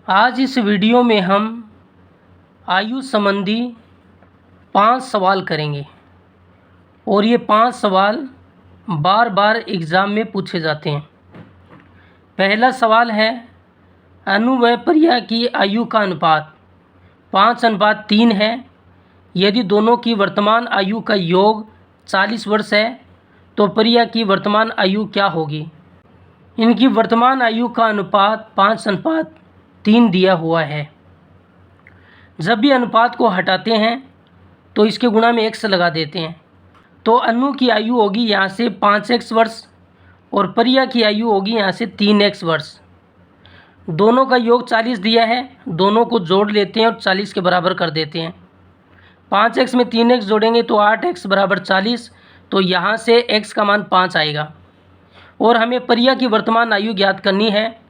आज इस वीडियो में हम आयु संबंधी 5 सवाल करेंगे और ये 5 सवाल बार बार एग्ज़ाम में पूछे जाते हैं। पहला सवाल है, अनु व प्रिया की आयु का अनुपात 5:3 है। यदि दोनों की वर्तमान आयु का योग 40 वर्ष है तो प्रिया की वर्तमान आयु क्या होगी। इनकी वर्तमान आयु का अनुपात 5:3 दिया हुआ है। जब भी अनुपात को हटाते हैं तो इसके गुणा में x लगा देते हैं, तो अनु की आयु होगी यहाँ से 5x वर्ष और प्रिया की आयु होगी यहाँ से 3x वर्ष। दोनों का योग 40 दिया है, दोनों को जोड़ लेते हैं और 40 के बराबर कर देते हैं। 5x में 3x जोड़ेंगे तो 8x बराबर 40, तो यहाँ से x का मान 5 आएगा। और हमें प्रिया की वर्तमान आयु ज्ञात करनी है,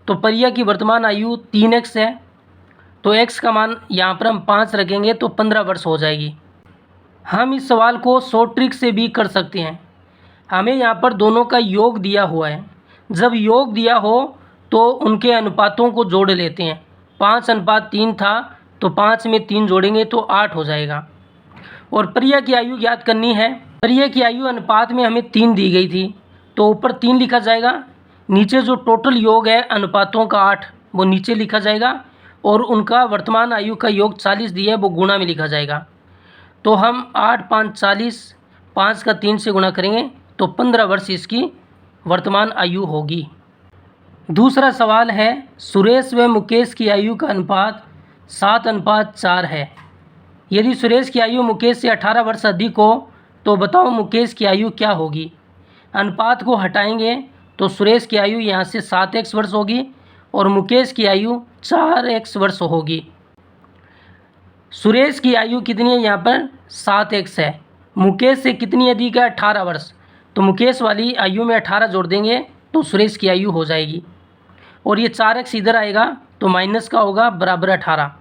तो प्रिया की वर्तमान आयु 3x है, तो x का मान यहाँ पर हम 5 रखेंगे तो 15 वर्ष हो जाएगी। हम इस सवाल को शॉर्ट ट्रिक से भी कर सकते हैं। हमें यहाँ पर दोनों का योग दिया हुआ है, जब योग दिया हो तो उनके अनुपातों को जोड़ लेते हैं। 5:3 था तो 5 में 3 जोड़ेंगे तो 8 हो जाएगा। और प्रिया की आयु ज्ञात करनी है। प्रिया की आयु अनुपात में हमें 3 दी गई थी, तो ऊपर 3 लिखा जाएगा, नीचे जो टोटल योग है अनुपातों का 8 वो नीचे लिखा जाएगा, और उनका वर्तमान आयु का योग 40 दिया है वो गुणा में लिखा जाएगा। तो हम 8 5 40, 5 का 3 से गुणा करेंगे तो 15 वर्ष इसकी वर्तमान आयु होगी। दूसरा सवाल है, सुरेश व मुकेश की आयु का अनुपात 7:4 है। यदि सुरेश की आयु मुकेश से 18 वर्ष अधिक हो तो बताओ मुकेश की आयु क्या होगी। अनुपात को हटाएंगे तो सुरेश की आयु यहाँ से 7x वर्ष होगी और मुकेश की आयु 4x वर्ष होगी। सुरेश की आयु कितनी है, यहाँ पर 7x है। मुकेश से कितनी अधिक है, 18 वर्ष, तो मुकेश वाली आयु में 18 जोड़ देंगे तो सुरेश की आयु हो जाएगी। और ये 4x इधर आएगा तो माइनस का होगा बराबर 18।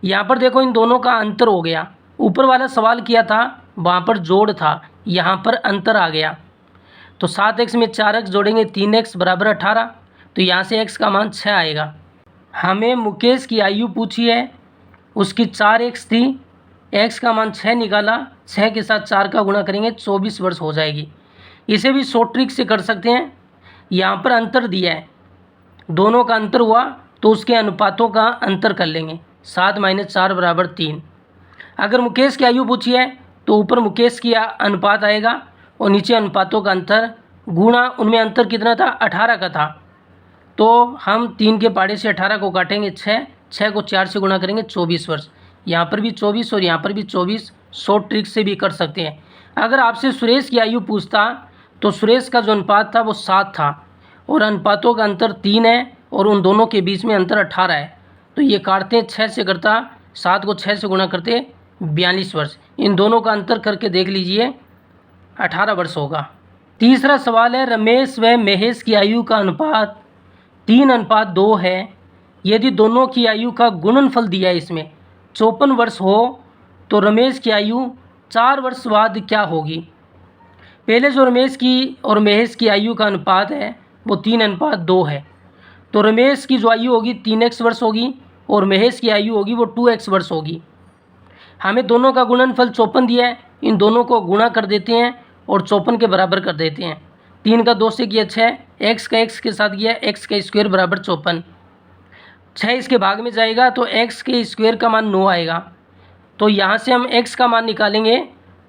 यहाँ पर देखो इन दोनों का अंतर हो गया। ऊपर वाला सवाल किया था वहाँ पर जोड़ था, यहाँ पर अंतर आ गया। तो 7x में 4x जोड़ेंगे 3x बराबर 18, तो यहाँ से x का मान 6 आएगा। हमें मुकेश की आयु पूछी है, उसकी 4x थी, x का मान 6 निकाला, 6 के साथ 4 का गुणा करेंगे 24 वर्ष हो जाएगी। इसे भी शॉर्ट ट्रिक से कर सकते हैं। यहाँ पर अंतर दिया है, दोनों का अंतर हुआ तो उसके अनुपातों का अंतर कर लेंगे। 7 - 4 बराबर 3। अगर मुकेश की आयु पूछी है तो ऊपर मुकेश की अनुपात आएगा और नीचे अनुपातों का अंतर गुणा, उनमें अंतर कितना था, 18 का था, तो हम 3 के पाड़े से 18 को काटेंगे 6 को 4 से गुणा करेंगे 24 वर्ष। यहाँ पर भी 24 और यहाँ पर भी 24। शॉर्ट ट्रिक से भी कर सकते हैं। अगर आपसे सुरेश की आयु पूछता तो सुरेश का जो अनुपात था वो 7 था और अनुपातों का अंतर 3 है और उन दोनों के बीच में अंतर 18 है, तो ये काटते 6 से करता, 7 को 6 से गुणा करते 42 वर्ष। इन दोनों का अंतर करके देख लीजिए, 18 वर्ष होगा। तीसरा सवाल है, रमेश व महेश की आयु का अनुपात 3:2 है। यदि दोनों की आयु का गुणनफल दिया है इसमें 54 वर्ष हो तो रमेश की आयु 4 वर्ष बाद क्या होगी। पहले जो रमेश की और महेश की आयु का अनुपात है वो 3:2 है, तो रमेश की जो आयु होगी 3x वर्ष होगी और महेश की आयु होगी वो 2x वर्ष होगी। हमें दोनों का गुणनफल 54 दिया है, इन दोनों को गुणा कर देते हैं और 54 के बराबर कर देते हैं। 3 का 2 से किया 6, x का x के साथ किया x का स्क्वायर बराबर 54। 6 इसके भाग में जाएगा तो x के स्क्वायर का मान 9 आएगा। तो यहाँ से हम x का मान निकालेंगे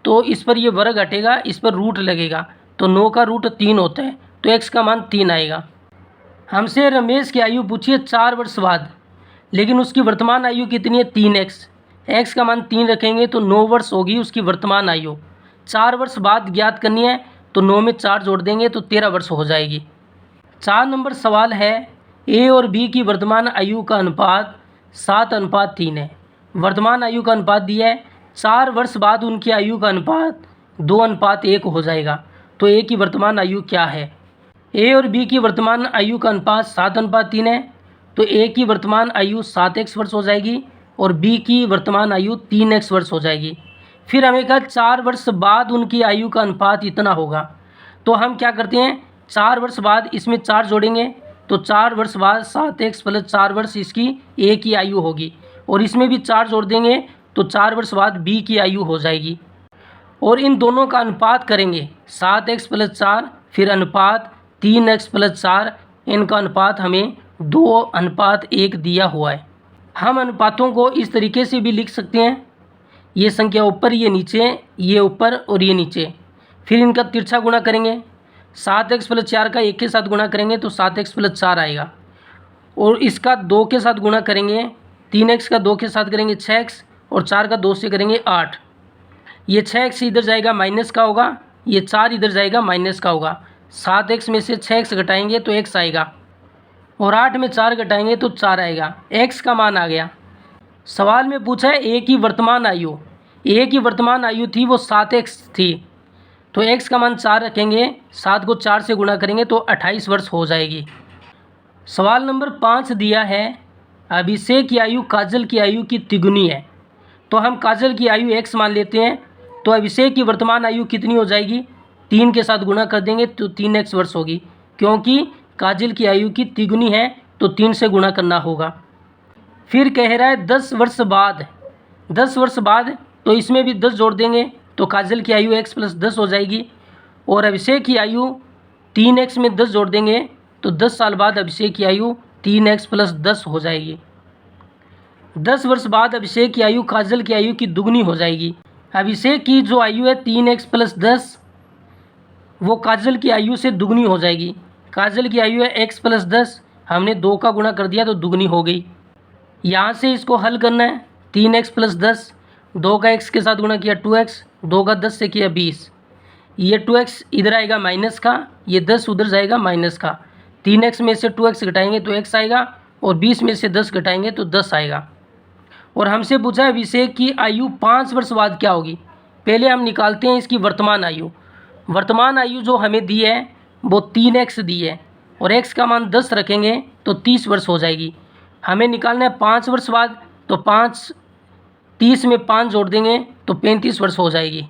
तो इस पर ये वर्ग हटेगा, इस पर रूट लगेगा, तो 9 का रूट 3 होता है, तो x का मान 3 आएगा। हमसे रमेश की आयु पूछी है 4 वर्ष बाद, लेकिन उसकी वर्तमान आयु कितनी है, 3x। x का मान 3 रखेंगे तो 9 वर्ष होगी उसकी वर्तमान आयु। 4 वर्ष बाद ज्ञात करनी है तो 9 में 4 जोड़ देंगे तो 13 वर्ष हो जाएगी। 4 नंबर सवाल है, a और b की वर्तमान आयु का अनुपात 7:3 है। वर्तमान आयु का अनुपात दिया है, 4 वर्ष बाद उनकी आयु का अनुपात 2:1 हो जाएगा, तो a की वर्तमान आयु क्या है। a और b की वर्तमान आयु का अनुपात 7:3 है, तो a की वर्तमान आयु 7x वर्ष हो जाएगी और b की वर्तमान आयु 3x वर्ष हो जाएगी। फिर हमें कहा 4 वर्ष बाद उनकी आयु का अनुपात इतना होगा, तो हम क्या करते हैं, 4 वर्ष बाद इसमें 4 जोड़ेंगे तो 4 वर्ष बाद 7x प्लस 4 वर्ष इसकी a की आयु होगी। और इसमें भी 4 जोड़ देंगे तो 4 वर्ष बाद b की आयु हो जाएगी। और इन दोनों का अनुपात करेंगे 7x प्लस 4 फिर अनुपात 3x प्लस 4, इनका अनुपात हमें 2:1 दिया हुआ है। हम अनुपातों को इस तरीके से भी लिख सकते हैं, ये संख्या ऊपर, ये नीचे, ये ऊपर और ये नीचे। फिर इनका तिरछा गुणा करेंगे, 7x प्लस 4 का 1 के साथ गुणा करेंगे तो 7x प्लस 4 आएगा। और इसका 2 के साथ गुणा करेंगे, 3x का 2 के साथ करेंगे 6x और 4 का 2 से करेंगे 8। ये 6x इधर जाएगा माइनस का होगा, ये 4 इधर जाएगा माइनस का होगा। 7x में से 6x घटाएंगे तो x आएगा और 8 में 4 घटाएंगे तो 4 आएगा। x का मान आ गया। सवाल में पूछा है a की वर्तमान आयु। a की वर्तमान आयु थी वो 7x थी, तो x का मान 4 रखेंगे, 7 को 4 से गुणा करेंगे तो 28 वर्ष हो जाएगी। सवाल नंबर 5 दिया है, अभिषेक की आयु काजल की आयु की तिगुनी है। तो हम काजल की आयु x मान लेते हैं, तो अभिषेक की वर्तमान आयु कितनी हो जाएगी, 3 के साथ गुणा कर देंगे तो 3x वर्ष होगी, क्योंकि काजल की आयु की तिगुनी है तो 3 से गुणा करना होगा। फिर कह रहा है 10 वर्ष बाद, 10 वर्ष बाद तो इसमें भी 10 जोड़ देंगे तो काजल की आयु x प्लस 10 हो जाएगी। और अभिषेक की आयु 3x में 10 जोड़ देंगे तो 10 साल बाद अभिषेक की आयु 3x प्लस 10 हो जाएगी। 10 वर्ष बाद अभिषेक की आयु काजल की आयु की दुगनी हो जाएगी। अभिषेक की जो आयु है 3x प्लस 10, वो काजल की आयु से दुगनी हो जाएगी। काजल की आयु है x प्लस 10, हमने 2 का गुणा कर दिया तो दुगनी हो गई। यहाँ से इसको हल करना है, 3x प्लस 10, 2 का x के साथ गुणा किया 2x, 2 का 10 से किया 20, ये 2x इधर आएगा माइनस का, ये 10 उधर जाएगा माइनस का। 3x में से 2x घटाएंगे तो x आएगा और 20 में से 10 घटाएंगे तो 10 आएगा। और हमसे पूछा है अभिषेक की आयु 5 वर्ष बाद क्या होगी। पहले हम निकालते हैं इसकी वर्तमान आयु। वर्तमान आयु जो हमें दी है वो 3x दी है और x का मान 10 रखेंगे तो 30 वर्ष हो जाएगी। हमें निकालना है 5 वर्ष बाद, तो 30 में 5 जोड़ देंगे तो 35 वर्ष हो जाएगी।